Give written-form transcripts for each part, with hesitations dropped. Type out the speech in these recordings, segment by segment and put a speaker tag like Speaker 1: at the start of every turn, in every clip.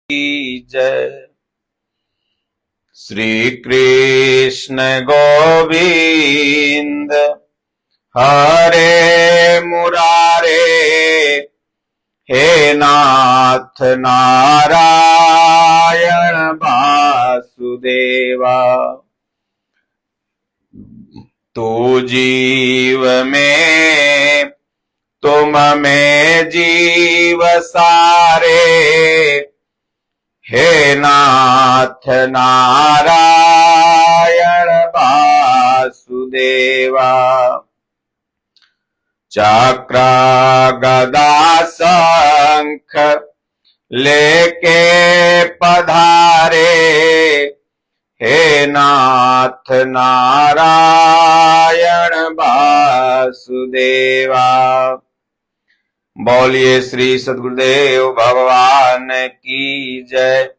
Speaker 1: की जय। श्री कृष्ण गोविंद हरे मुरारे, हे नाथ नारायण वासुदेवा। तू जीव में तुम में जीव सारे, हे नाथ नारायण वासुदेवा। चक्र गदा शंख लेके पधारे, हे नाथ नारायण वासुदेवा। बोलिए श्री सद्गुरुदेव भगवान की जय।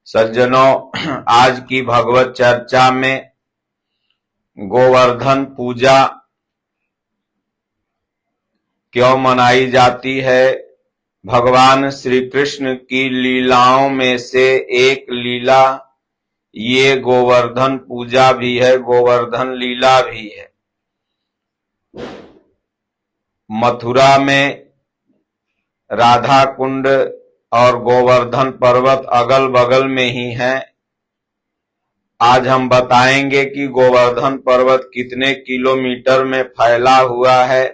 Speaker 1: सज्जनों, आज की भगवत चर्चा में गोवर्धन पूजा क्यों मनाई जाती है, भगवान श्री कृष्ण की लीलाओं में से एक लीला ये गोवर्धन पूजा भी है, गोवर्धन लीला भी है। मथुरा में राधा कुंड और गोवर्धन पर्वत अगल बगल में ही हैं। आज हम बताएंगे कि गोवर्धन पर्वत कितने किलोमीटर में फैला हुआ है,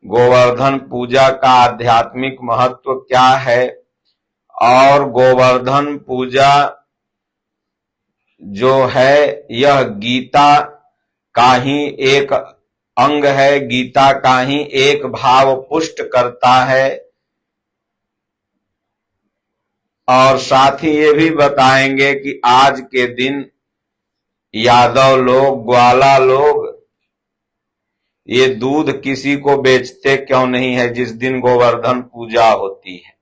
Speaker 1: गोवर्धन पूजा का आध्यात्मिक महत्व क्या है, और गोवर्धन पूजा जो है यह गीता का ही एक अंग है, गीता का ही एक भाव पुष्ट करता है। और साथ ही ये भी बताएंगे कि आज के दिन यादव लोग, ग्वाला लोग ये दूध किसी को बेचते क्यों नहीं है जिस दिन गोवर्धन पूजा होती है।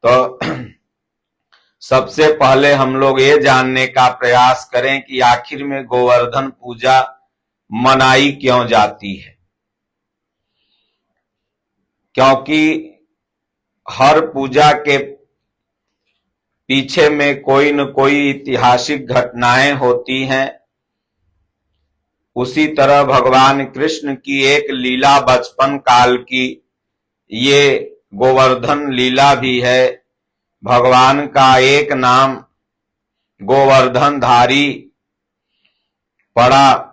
Speaker 1: तो सबसे पहले हम लोग ये जानने का प्रयास करें कि आखिर में गोवर्धन पूजा मनाई क्यों जाती है। क्योंकि हर पूजा के पीछे में कोई न कोई ऐतिहासिक घटनाएं होती हैं। उसी तरह भगवान कृष्ण की एक लीला बचपन काल की ये गोवर्धन लीला भी है। भगवान का एक नाम गोवर्धन धारी पड़ा।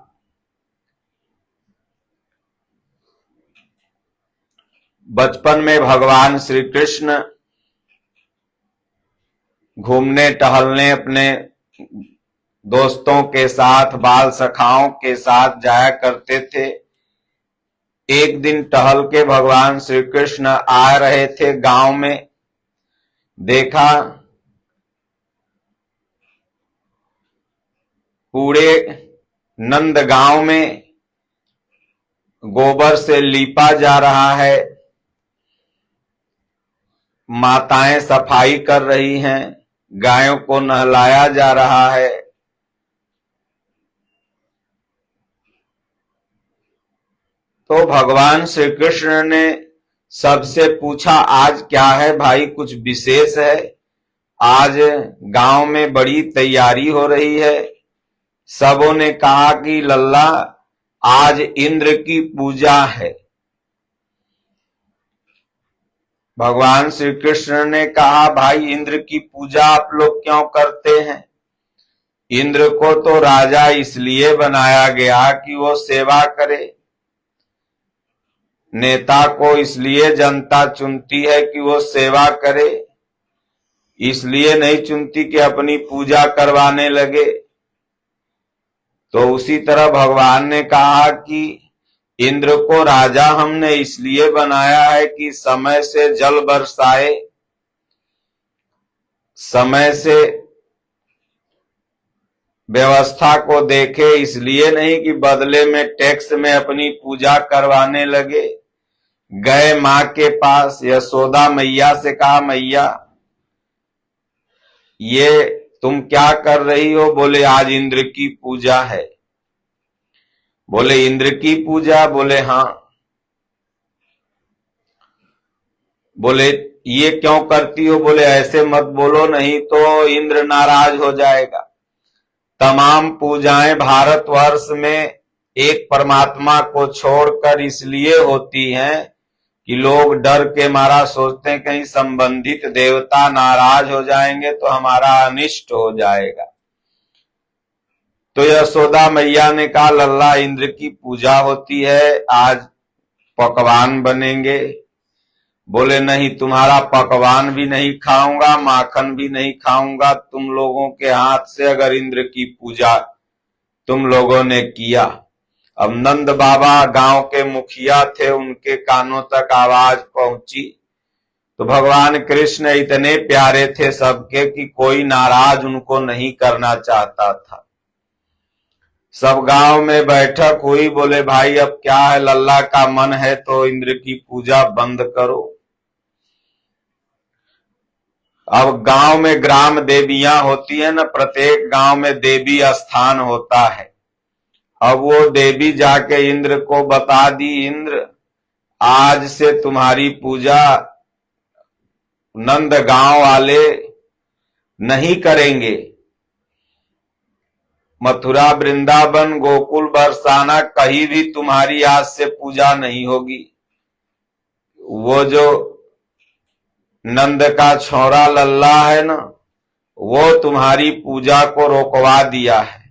Speaker 1: बचपन में भगवान श्री कृष्ण घूमने टहलने अपने दोस्तों के साथ, बाल सखाओं के साथ जाया करते थे। एक दिन टहल के भगवान श्री कृष्ण आ रहे थे गांव में, देखा पूरे नंद गांव में गोबर से लीपा जा रहा है, माताएं सफाई कर रही हैं, गायों को नहलाया जा रहा है। तो भगवान श्री कृष्ण ने सबसे पूछा, आज क्या है भाई, कुछ विशेष है? आज गांव में बड़ी तैयारी हो रही है। सबों ने कहा कि लल्ला, आज इंद्र की पूजा है। भगवान श्री कृष्ण ने कहा, भाई इंद्र की पूजा आप लोग क्यों करते हैं? इंद्र को तो राजा इसलिए बनाया गया कि वो सेवा करे। नेता को इसलिए जनता चुनती है कि वो सेवा करे, इसलिए नहीं चुनती कि अपनी पूजा करवाने लगे। तो उसी तरह भगवान ने कहा कि इंद्र को राजा हमने इसलिए बनाया है कि समय से जल बरसाए, समय से व्यवस्था को देखे, इसलिए नहीं कि बदले में टैक्स में अपनी पूजा करवाने लगे। गए मां के पास, यशोदा मैया से कहा, मैया ये तुम क्या कर रही हो? बोले आज इंद्र की पूजा है। बोले इंद्र की पूजा? बोले हाँ। बोले ये क्यों करती हो? बोले ऐसे मत बोलो, नहीं तो इंद्र नाराज हो जाएगा। तमाम पूजाएं भारतवर्ष में एक परमात्मा को छोड़कर इसलिए होती हैं कि लोग डर के मारा सोचते हैं कहीं संबंधित देवता नाराज हो जाएंगे तो हमारा अनिष्ट हो जाएगा। तो यशोदा मैया ने कहा लल्ला इंद्र की पूजा होती है, आज पकवान बनेंगे। बोले नहीं, तुम्हारा पकवान भी नहीं खाऊंगा, माखन भी नहीं खाऊंगा, तुम लोगों के हाथ से अगर इंद्र की पूजा तुम लोगों ने किया। अब नंद बाबा गांव के मुखिया थे, उनके कानों तक आवाज पहुंची तो भगवान कृष्ण इतने प्यारे थे सबके कि कोई नाराज उनको नहीं करना चाहता था। सब गांव में बैठक हुई, बोले भाई अब क्या है, लल्ला का मन है तो इंद्र की पूजा बंद करो। अब गांव में ग्राम देवियां होती है ना, प्रत्येक गांव में देवी स्थान होता है। अब वो देवी जाके इंद्र को बता दी, इंद्र आज से तुम्हारी पूजा नंद गांव वाले नहीं करेंगे। मथुरा वृंदावन गोकुल बरसाना कहीं भी तुम्हारी आज से पूजा नहीं होगी। वो जो नंद का छोरा लल्ला है ना, वो तुम्हारी पूजा को रोकवा दिया है।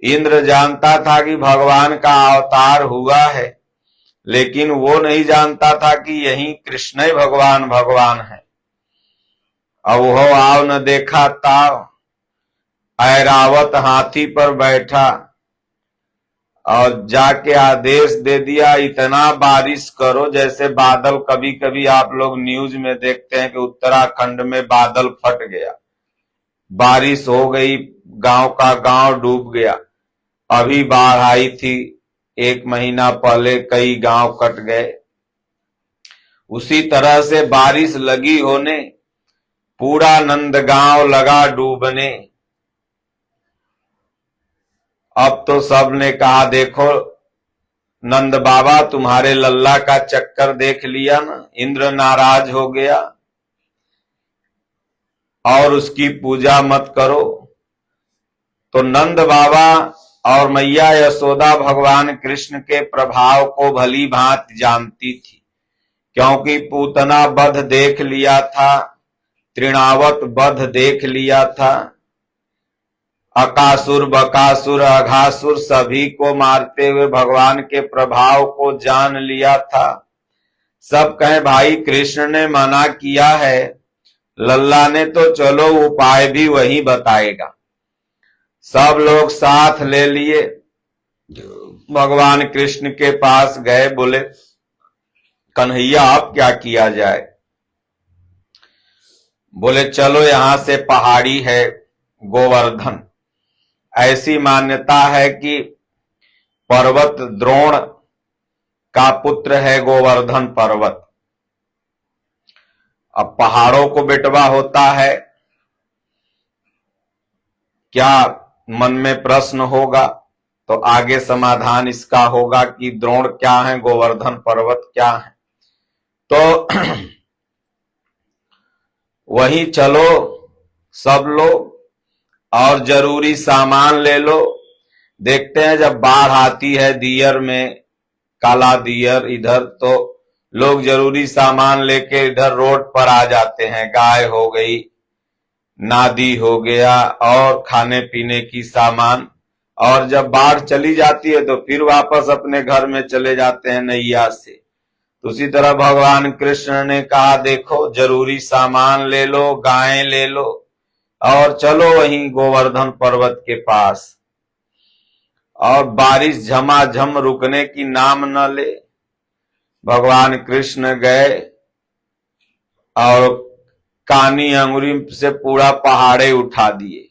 Speaker 1: इंद्र जानता था कि भगवान का अवतार हुआ है, लेकिन वो नहीं जानता था कि यही कृष्ण ही भगवान भगवान है। अब वो आओ न देखा ताव, ऐरावत हाथी पर बैठा और जाके आदेश दे दिया इतना बारिश करो, जैसे बादल कभी कभी आप लोग न्यूज में देखते हैं कि उत्तराखंड में बादल फट गया, बारिश हो गई, गांव का गांव डूब गया। अभी बाढ़ आई थी 1 महीना पहले, कई गांव कट गए। उसी तरह से बारिश लगी होने, पूरा नंदगांव लगा डूबने। अब तो सबने कहा देखो नंद बाबा तुम्हारे लल्ला का चक्कर देख लिया ना, इंद्र नाराज हो गया और उसकी पूजा मत करो। तो नंद बाबा और मैया यशोदा भगवान कृष्ण के प्रभाव को भली भांति जानती थी, क्योंकि पूतना वध देख लिया था, तृणावत वध देख लिया था, अकासुर बकासुर अघासुर सभी को मारते हुए भगवान के प्रभाव को जान लिया था। सब कहे भाई कृष्ण ने मना किया है, लल्ला ने तो चलो उपाय भी वही बताएगा। सब लोग साथ ले लिए, भगवान कृष्ण के पास गए, बोले कन्हैया अब क्या किया जाए? बोले चलो यहां से पहाड़ी है गोवर्धन, ऐसी मान्यता है कि पर्वत द्रोण का पुत्र है गोवर्धन पर्वत। अब पहाड़ों को बेटवा होता है, क्या मन में प्रश्न होगा तो आगे समाधान इसका होगा कि द्रोण क्या है, गोवर्धन पर्वत क्या है। तो वहीं चलो सब लोग और जरूरी सामान ले लो। देखते हैं जब बाढ़ आती है दियर में, काला दियर इधर, तो लोग जरूरी सामान लेके इधर रोड पर आ जाते हैं, गाय हो गई, नादी हो गया और खाने पीने की सामान। और जब बाढ़ चली जाती है तो फिर वापस अपने घर में चले जाते हैं नैया से। तो उसी तरह भगवान कृष्ण ने कहा देखो जरूरी सामान ले लो, गायें ले लो और चलो वहीं गोवर्धन पर्वत के पास। और बारिश झमाझम रुकने की नाम न ले। भगवान कृष्ण गए और कानी अंगुरी से पूरा पहाड़े उठा दिए।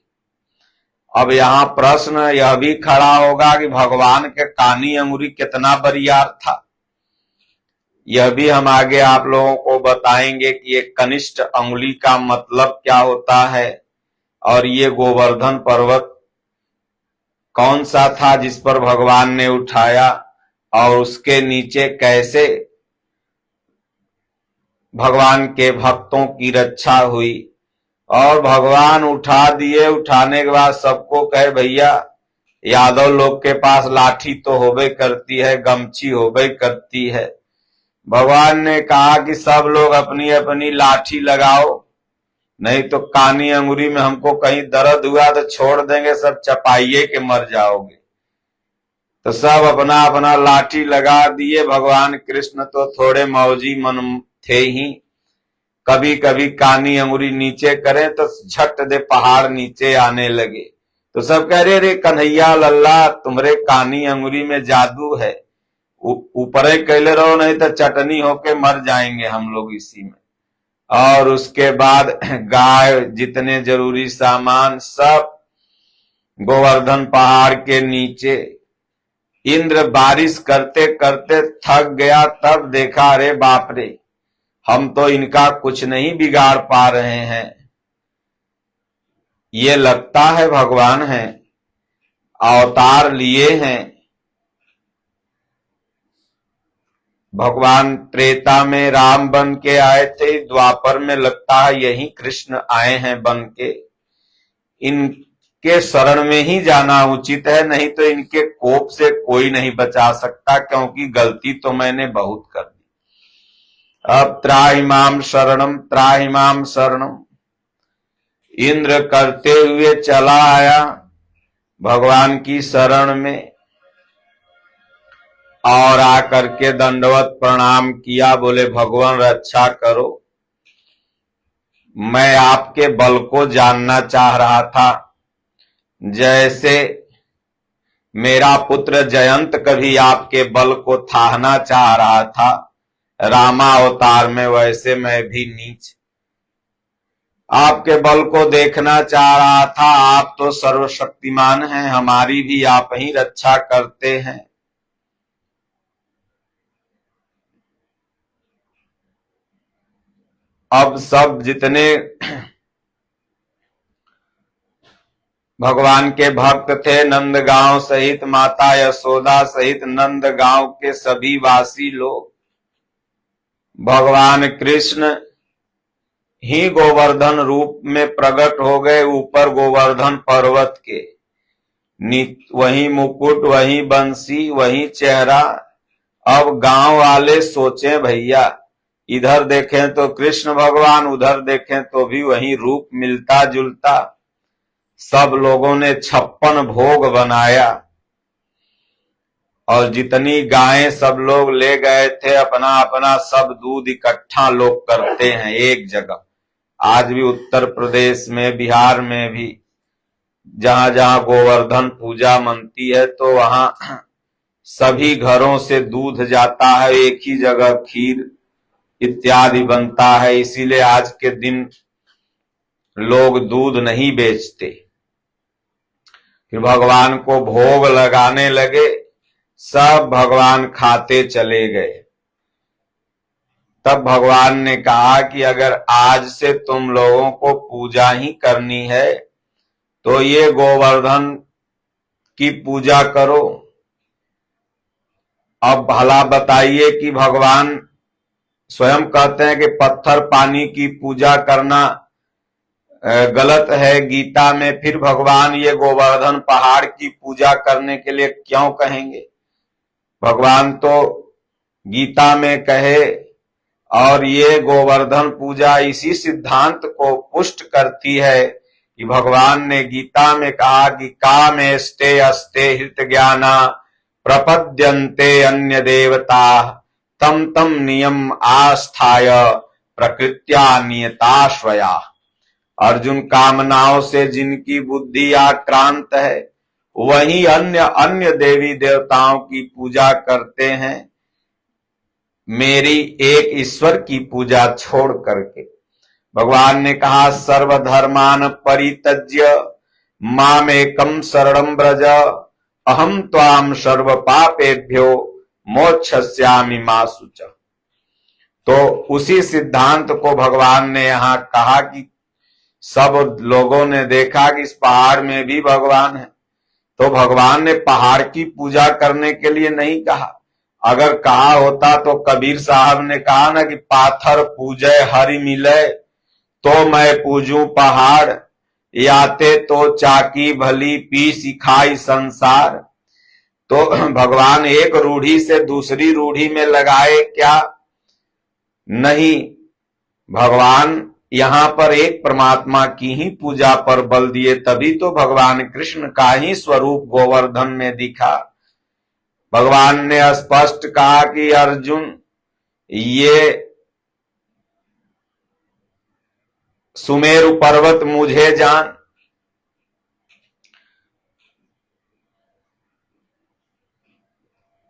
Speaker 1: अब यहां प्रश्न यह भी खड़ा होगा कि भगवान के कानी अंगुरी कितना बरियार था। यह भी हम आगे आप लोगों को बताएंगे कि एक कनिष्ठ अंगुली का मतलब क्या होता है और ये गोवर्धन पर्वत कौन सा था जिस पर भगवान ने उठाया और उसके नीचे कैसे भगवान के भक्तों की रक्षा हुई और भगवान उठा दिए। उठाने के बाद सबको कहे भैया यादव लोग के पास लाठी तो होबे करती है, गमछी होबे करती है। भगवान ने कहा कि सब लोग अपनी अपनी लाठी लगाओ, नहीं तो कानी अंगुरी में हमको कहीं दर्द हुआ तो छोड़ देंगे, सब चपाइए के मर जाओगे। तो सब अपना अपना लाठी लगा दिए। भगवान कृष्ण तो थोड़े मौजी मन थे ही, कभी कभी कानी अंगुरी नीचे करें तो झट दे पहाड़ नीचे आने लगे। तो सब कह रहे रे कन्हैया लल्ला तुम्हारे कानी अंगुरी में जादू है, ऊपर कैले रहो नहीं तो चटनी होके मर जाएंगे हम लोग इसी में। और उसके बाद गाय जितने जरूरी सामान सब गोवर्धन पहाड़ के नीचे। इंद्र बारिश करते करते थक गया, तब देखा अरे बाप रे हम तो इनका कुछ नहीं बिगाड़ पा रहे हैं, ये लगता है भगवान है, अवतार लिए हैं। भगवान त्रेता में राम बन के आए थे, द्वापर में लगता है यही कृष्ण आए हैं बन के। इनके शरण में ही जाना उचित है, नहीं तो इनके कोप से कोई नहीं बचा सकता, क्योंकि गलती तो मैंने बहुत कर दी। अब त्राहिमाम शरणम त्राहिमाम शरणम इंद्र करते हुए चला आया भगवान की शरण में और आकर के दंडवत प्रणाम किया। बोले भगवान रक्षा करो, मैं आपके बल को जानना चाह रहा था। जैसे मेरा पुत्र जयंत कभी आपके बल को थाहना चाह रहा था रामावतार में, वैसे मैं भी नीच आपके बल को देखना चाह रहा था। आप तो सर्वशक्तिमान हैं, हमारी भी आप ही रक्षा करते हैं। अब सब जितने भगवान के भक्त थे, नंदगांव सहित माता यशोदा सहित नंदगांव के सभी वासी लोग भगवान कृष्ण ही गोवर्धन रूप में प्रकट हो गए। ऊपर गोवर्धन पर्वत के वही मुकुट, वही बंसी, वही चेहरा। अब गांव वाले सोचे भैया इधर देखें तो कृष्ण भगवान, उधर देखें तो भी वही रूप मिलता जुलता। सब लोगों ने 56 भोग बनाया और जितनी गायें सब लोग ले गए थे अपना अपना सब दूध इकट्ठा लोग करते हैं एक जगह। आज भी उत्तर प्रदेश में, बिहार में भी जहां जहां गोवर्धन पूजा मनती है तो वहां सभी घरों से दूध जाता है, एक ही जगह खीर इत्यादि बनता है। इसीलिए आज के दिन लोग दूध नहीं बेचते। फिर भगवान को भोग लगाने लगे, सब भगवान खाते चले गए। तब भगवान ने कहा कि अगर आज से तुम लोगों को पूजा ही करनी है तो ये गोवर्धन की पूजा करो। अब भला बताइए कि भगवान स्वयं कहते हैं कि पत्थर पानी की पूजा करना गलत है गीता में, फिर भगवान ये गोवर्धन पहाड़ की पूजा करने के लिए क्यों कहेंगे? भगवान तो गीता में कहे और ये गोवर्धन पूजा इसी सिद्धांत को पुष्ट करती है कि भगवान ने गीता में कहा कि कामेस्ते अस्ते हृत ज्ञाना प्रपद्यन्ते अन्य देवता तम तम नियम आस्थाय प्रकृत्या नियताश्वया। अर्जुन कामनाओं से जिनकी बुद्धि आक्रांत है वही अन्य देवी देवताओं की पूजा करते हैं, मेरी एक ईश्वर की पूजा छोड़ करके। भगवान ने कहा सर्वधर्मान परित्यज्य मामेकं शरणं व्रज अहम त्वाम सर्व पापेभ्यो मोक्षयिष्यामि मा शुचः। तो उसी सिद्धांत को भगवान ने यहाँ कहा कि सब लोगों ने देखा कि इस पहाड़ में भी भगवान है, तो भगवान ने पहाड़ की पूजा करने के लिए नहीं कहा। अगर कहा होता तो कबीर साहब ने कहा ना कि पाथर पूजय हरि मिले तो मैं पूजूं पहाड़, याते तो चाकी भली पी सिखाई संसार। तो भगवान एक रूढ़ी से दूसरी रूढ़ी में लगाए क्या? नहीं, भगवान यहां पर एक परमात्मा की ही पूजा पर बल दिए, तभी तो भगवान कृष्ण का ही स्वरूप गोवर्धन में दिखा। भगवान ने स्पष्ट कहा कि अर्जुन, ये सुमेरु पर्वत मुझे जान,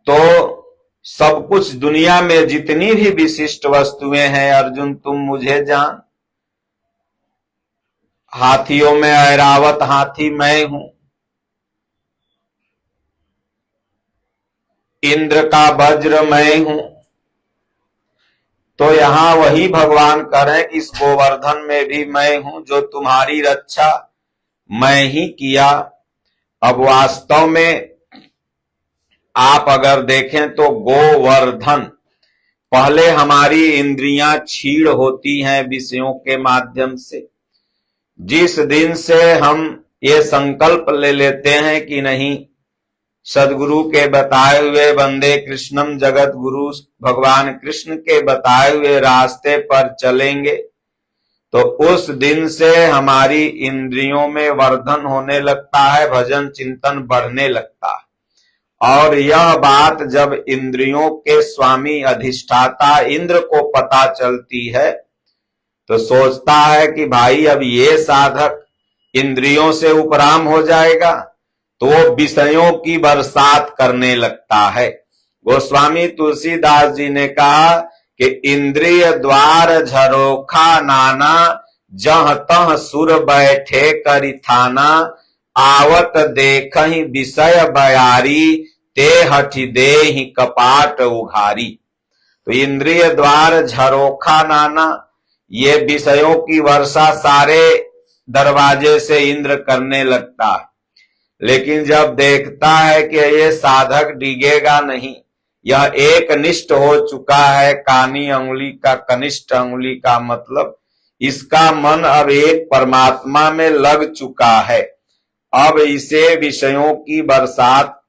Speaker 1: तो सब कुछ दुनिया में जितनी भी विशिष्ट वस्तुएं हैं अर्जुन तुम मुझे जान। हाथियों में ऐरावत हाथी मैं हूं, इंद्र का वज्र मैं हूं। तो यहां वही भगवान कह रहे हैं कि इस गोवर्धन में भी मैं हूं, जो तुम्हारी रक्षा मैं ही किया। अब वास्तव में आप अगर देखें तो गोवर्धन, पहले हमारी इंद्रियां क्षीण होती हैं विषयों के माध्यम से। जिस दिन से हम ये संकल्प ले लेते हैं कि नहीं, सदगुरु के बताए हुए वंदे कृष्णम जगत गुरु भगवान कृष्ण के बताए हुए रास्ते पर चलेंगे, तो उस दिन से हमारी इंद्रियों में वर्धन होने लगता है, भजन चिंतन बढ़ने लगता है। और यह बात जब इंद्रियों के स्वामी अधिष्ठाता इंद्र को पता चलती है तो सोचता है कि भाई अब ये साधक इंद्रियों से उपराम हो जाएगा, तो वो विषयों की बरसात करने लगता है। गोस्वामी तुलसीदास जी ने कहा कि इंद्रिय द्वार झरोखा नाना, जह तह सुर बैठे करि थाना, आवत देखहि विषय बयारी, ते हठि देहि कपाट उघारी। तो इंद्रिय द्वार झरोखा नाना, ये विषयों की वर्षा सारे दरवाजे से इंद्र करने लगता है, लेकिन जब देखता है कि ये साधक डिगेगा नहीं, यह एक निष्ठ हो चुका है, कानी अंगुली का कनिष्ठ अंगुली का मतलब इसका मन अब एक परमात्मा में लग चुका है, अब इसे विषयों की बरसात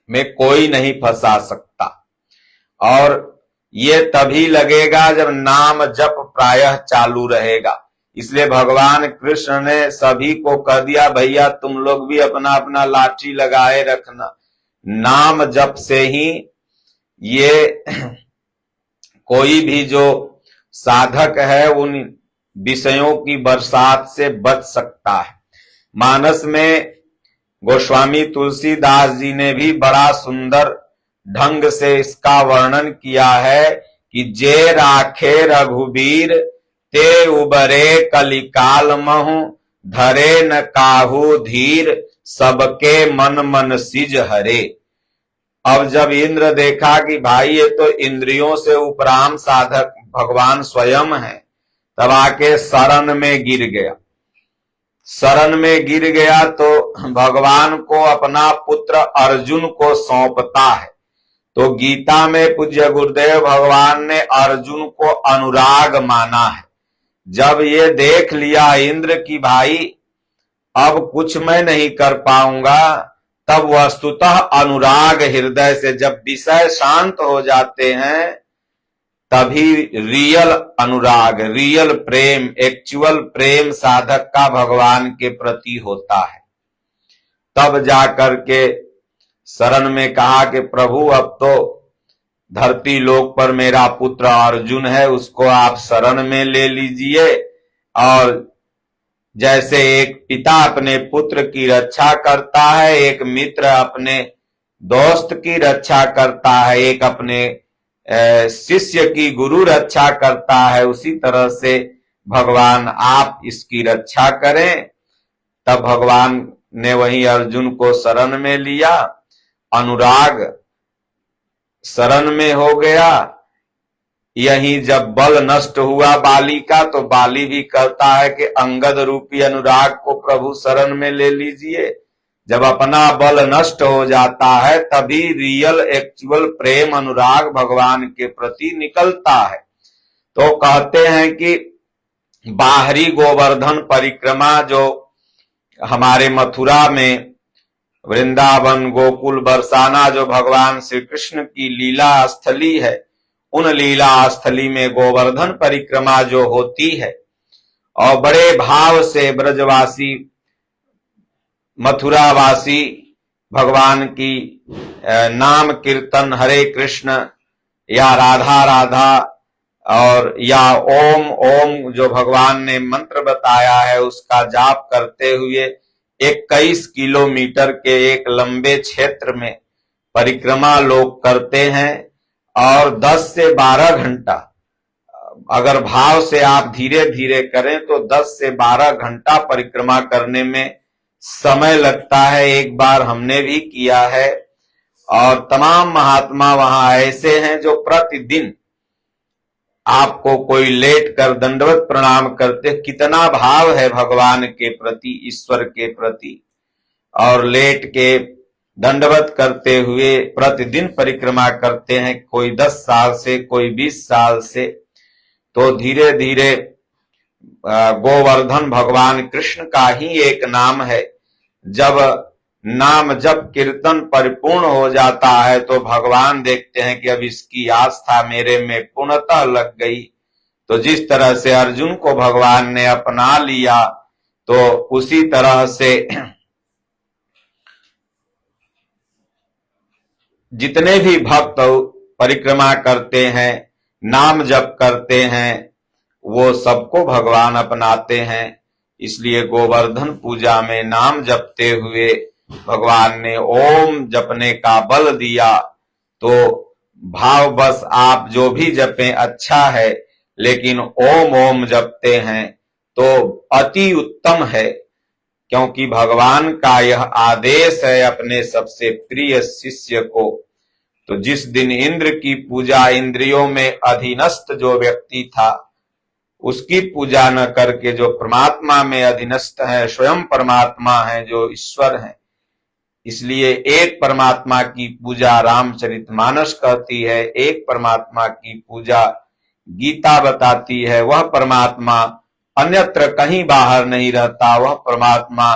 Speaker 1: में कोई नहीं फंसा सकता। और ये तभी लगेगा जब नाम जप प्रायः चालू रहेगा। इसलिए भगवान कृष्ण ने सभी को कह दिया, भैया तुम लोग भी अपना अपना लाठी लगाए रखना, नाम जप से ही ये कोई भी जो साधक है उन विषयों की बरसात से बच सकता है। मानस में गोस्वामी तुलसीदास जी ने भी बड़ा सुंदर ढंग से इसका वर्णन किया है कि जे राखे रघुबीर, ते उबरे कलिकाल महु, धरे न काहू धीर, सबके मन मन सिज हरे। अब जब इंद्र देखा कि भाई ये तो इंद्रियों से उपराम साधक भगवान स्वयं है, तब आके शरण में गिर गया। शरण में गिर गया तो भगवान को अपना पुत्र अर्जुन को सौंपता है। तो गीता में पूज्य गुरुदेव भगवान ने अर्जुन को अनुराग माना है। जब ये देख लिया इंद्र की भाई अब कुछ मैं नहीं कर पाऊंगा, तब वस्तुतः अनुराग हृदय से, जब विषय शांत हो जाते हैं तभी रियल अनुराग, रियल प्रेम, एक्चुअल प्रेम साधक का भगवान के प्रति होता है। तब जाकर के शरण में कहा कि प्रभु अब तो धरती लोक पर मेरा पुत्र अर्जुन है, उसको आप शरण में ले लीजिए। और जैसे एक पिता अपने पुत्र की रक्षा करता है, एक मित्र अपने दोस्त की रक्षा करता है, एक अपने शिष्य की गुरु रक्षा करता है, उसी तरह से भगवान आप इसकी रक्षा करें। तब भगवान ने वही अर्जुन को शरण में लिया, अनुराग शरण में हो गया। यही जब बल नष्ट हुआ बाली का, तो बाली भी कहता है कि अंगद रूपी अनुराग को प्रभु शरण में ले लीजिए। जब अपना बल नष्ट हो जाता है तभी रियल एक्चुअल प्रेम अनुराग भगवान के प्रति निकलता है। तो कहते हैं कि बाहरी गोवर्धन परिक्रमा जो हमारे मथुरा में वृंदावन गोकुल बरसाना जो भगवान श्री कृष्ण की लीला स्थली है, उन लीला स्थली में गोवर्धन परिक्रमा जो होती है और बड़े भाव से ब्रजवासी मथुरावासी भगवान की नाम कीर्तन हरे कृष्ण या राधा राधा और या ओम ओम जो भगवान ने मंत्र बताया है उसका जाप करते हुए 21 किलोमीटर के एक लंबे क्षेत्र में परिक्रमा लोग करते हैं और 10 से 12 घंटा, अगर भाव से आप धीरे धीरे करें तो 10 से 12 घंटा परिक्रमा करने में समय लगता है। एक बार हमने भी किया है और तमाम महात्मा वहां ऐसे हैं जो प्रतिदिन आपको कोई लेट कर दंडवत प्रणाम करते, कितना भाव है भगवान के प्रति, ईश्वर के प्रति, और लेट के दंडवत करते हुए प्रतिदिन परिक्रमा करते हैं, कोई 10 साल से कोई 20 साल से। तो धीरे धीरे गोवर्धन भगवान कृष्ण का ही एक नाम है। जब नाम जब कीर्तन परिपूर्ण हो जाता है तो भगवान देखते हैं कि अब इसकी आस्था मेरे में पूर्णतः लग गई। तो जिस तरह से अर्जुन को भगवान ने अपना लिया तो उसी तरह से जितने भी भक्त परिक्रमा करते हैं, नाम जप करते हैं, वो सबको भगवान अपनाते हैं। इसलिए गोवर्धन पूजा में नाम जपते हुए भगवान ने ओम जपने का बल दिया। तो भाव बस आप जो भी जपें अच्छा है, लेकिन ओम ओम जपते हैं तो अति उत्तम है, क्योंकि भगवान का यह आदेश है अपने सबसे प्रिय शिष्य को। तो जिस दिन इंद्र की पूजा इंद्रियों में अधीनस्थ जो व्यक्ति था उसकी पूजा न करके जो परमात्मा में अधीनस्थ है, स्वयं परमात्मा है जो ईश्वर है, इसलिए एक परमात्मा की पूजा रामचरितमानस कहती है, एक परमात्मा की पूजा गीता बताती है। वह परमात्मा अन्यत्र कहीं बाहर नहीं रहता, वह परमात्मा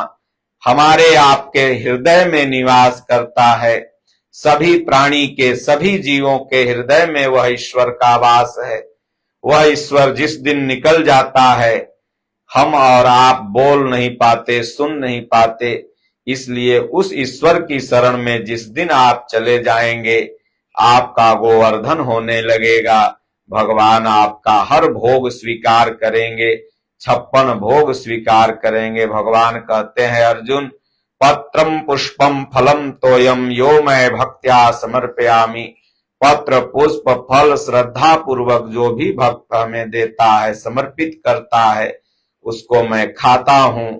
Speaker 1: हमारे आपके हृदय में निवास करता है। सभी प्राणी के, सभी जीवों के हृदय में वह ईश्वर का वास है। वह ईश्वर जिस दिन निकल जाता है, हम और आप बोल नहीं पाते, सुन नहीं पाते। इसलिए उस ईश्वर की शरण में जिस दिन आप चले जाएंगे, आपका गोवर्धन होने लगेगा। भगवान आपका हर भोग स्वीकार करेंगे, 56 भोग स्वीकार करेंगे। भगवान कहते हैं अर्जुन, पत्रम पुष्पम फलम तोयम यो मैं भक्त्या समर्पयामि। पत्र पुष्प फल श्रद्धा पूर्वक जो भी भक्त हमें देता है, समर्पित करता है, उसको मैं खाता हूं,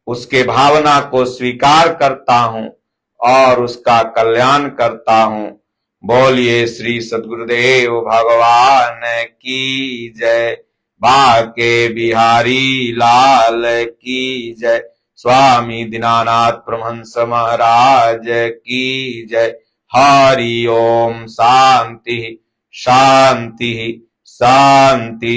Speaker 1: उसके भावना को स्वीकार करता हूं और उसका कल्याण करता हूं। बोलिए श्री सद्गुरुदेव भगवान की जय, बाके बिहारी लाल की जय, स्वामी दीनानाथ परमहंस महाराज की जय। हरि ओम। शांति शांति शांति।